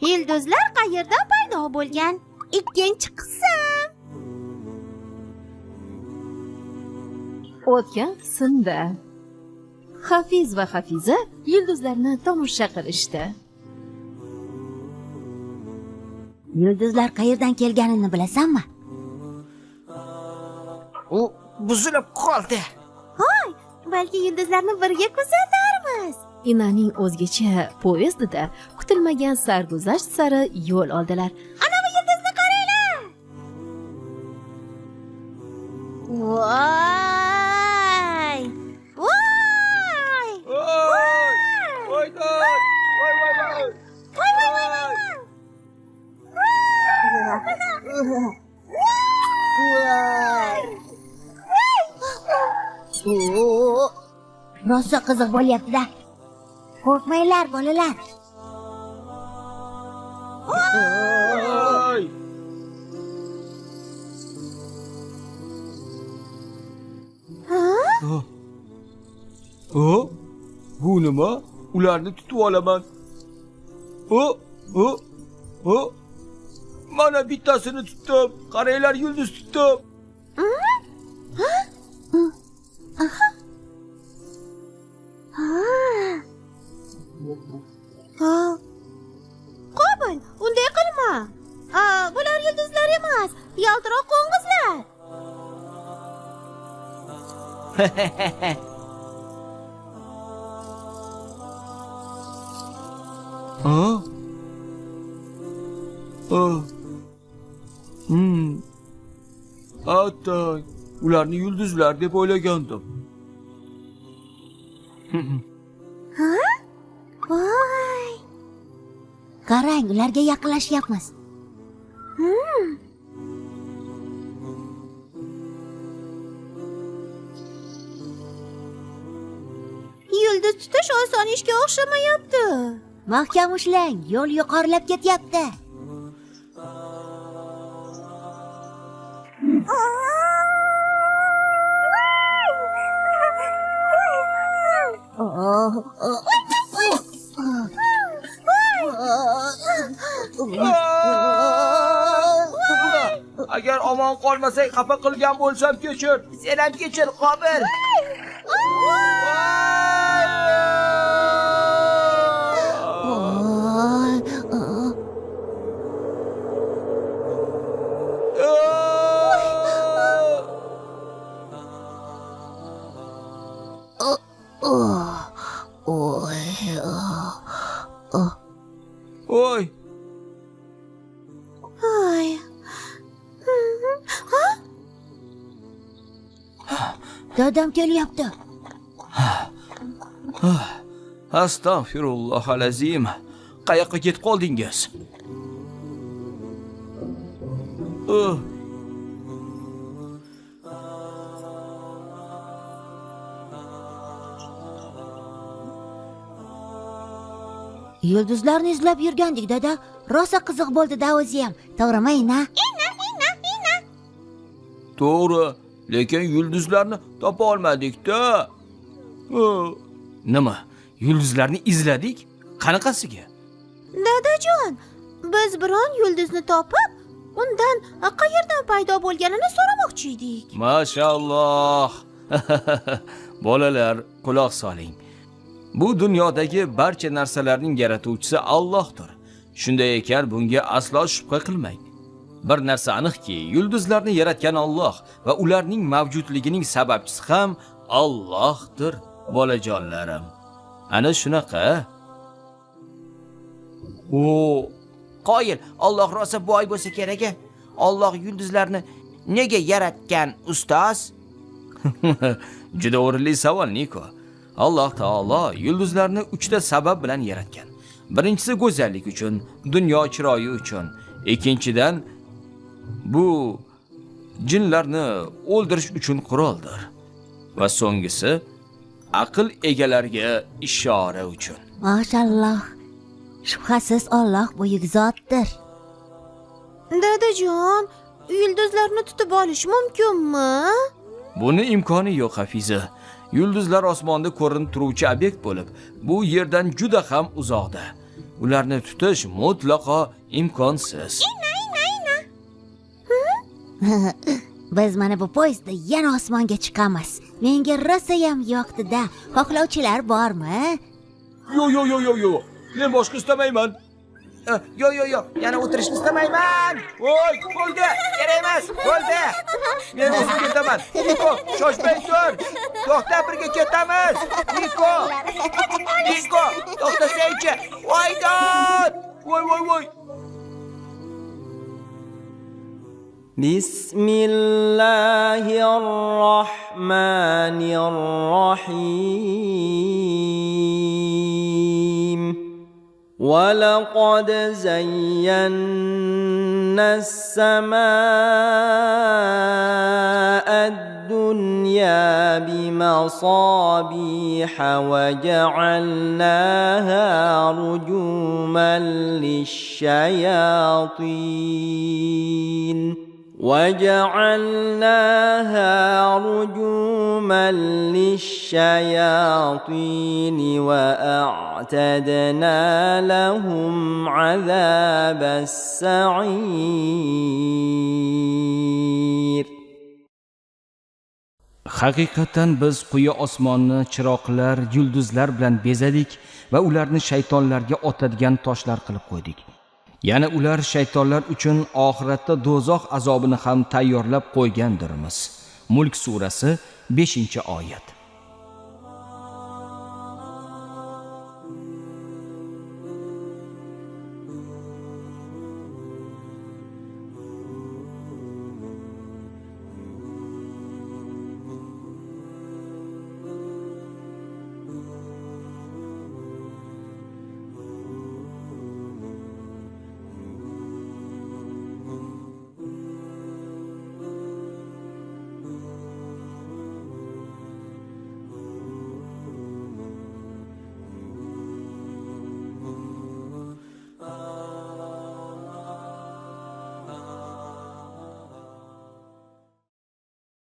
Yulduzlar qayerdan paydo bo'lgan? Ikkinchi qism. O'tgan qismda Hafiz va Hafiza yulduzlarni tomosha qilishdi. Yulduzlar qayerdan kelganini bilasanmi? U buzilib qoldi. Balki yulduzlarni birga kuzatarmiz. Inaning o'zgacha poyezdida kutilmagan sarguzasht sari yo'l oldilar. Ana bu yulduzni qaranglar. Voy! Voy! Voy! Rosa qiziq bo'lyapti-da. Qo'rqmanglar, bolalar. Voy! Bu nima? Ularni tutib olaman. Mana bittasini tutdim. Qaranglar, yulduz tutdim. Qobil, unday qilma. Bular yulduzlar emas, yaltiroq qo'ng'izlar. Atay, ularni yulduzlar deb o'ylagandim. Voy! Qarang, ularga yaqinlashyapmiz. Yulduz tutish oson ishga o'xshamayapti. Mahkam ushlang, yo'l yuqorilab ketyapti. Agar omon qolmasak xafa qilgan bo'lsam kechir. Sen ham kechir, Qobil. Oy. Ay. Dadam kelyapti. Astagfirulloh alazim. Qayoqqa ketib qoldingiz? Yulduzlarni izlab yurgandik, dada. Rosa qiziq bo'ldi-da o'zi ham. To'g'rimi, ina? To'g'ri, lekin yulduzlarni topa olmadik-da. Nima? Yulduzlarni izladik? Qanaqasiga? Dadajon, biz biron yulduzni topib, undan qayerdan paydo bo'lganini so'ramoqchi edik. Mashalloh. Bolalar, quloq soling. Bu dunyodagi barcha narsalarning yaratuvchisi Allohdir. Shunday ekan, bunga aslo shubha qilmang. Bir narsa aniqki, yulduzlarni yaratgan Alloh va ularning mavjudligining sababchisi ham Allohdir, bolajonlarim. Ana shunaqa. Qoyil, Alloh rosa boy bo'lsa kerak. Alloh yulduzlarni nega yaratgan, ustoz? Juda o'rinli savol, Niko. Alloh taolo yulduzlarni 3 ta sabab bilan yaratgan. Birinchisi go'zallik uchun, dunyo chiroyi uchun. Ikkinchidan bu jinlarni o'ldirish uchun quroldir. Va so'nggisi aql egalariga ishora uchun. Mashalloh. Shubhasiz Alloh buyuk zotdir. Dadajon, yulduzlarni tutib olish mumkinmi? Buni imkoni yo'q, Hafiza. Yulduzlar osmonda ko'rinib turuvchi obyekt bo'lib, bu yerdan juda ham uzoqda. ularni tutish mutlaqo imkonsiz. Biz mana bu poyezdda yana osmonga chiqamiz. Menga rosayam yoqdi-da. Xohlovchilar bormi? Yo. Men boshqa istamayman. Yo, yana o'tirishni istamayman. Voy, bo'ldi, kerak emas, bo'ldi. Men o'zim ketaman. Niko, shoshmay tur. To'xta, birga ketamiz. Niko, to'xtasangchi. Voydod! Voy. بسم الله الرحمن الرحيم ولقد زينا السماء الدنيا بمصابيح وجعلناها رجوما للشياطين وأعتدنا لهم عذاب السعير. Haqiqatan biz quyi osmonni chiroqlar, yulduzlar bilan bezadik va ularni shaytonlarga otadigan toshlar qilib qo'ydik. Yana ular shaytonlar uchun oxiratda do'zax azobini ham tayyorlab qo'ygandirmiz. Mulk surasi 5-oyat.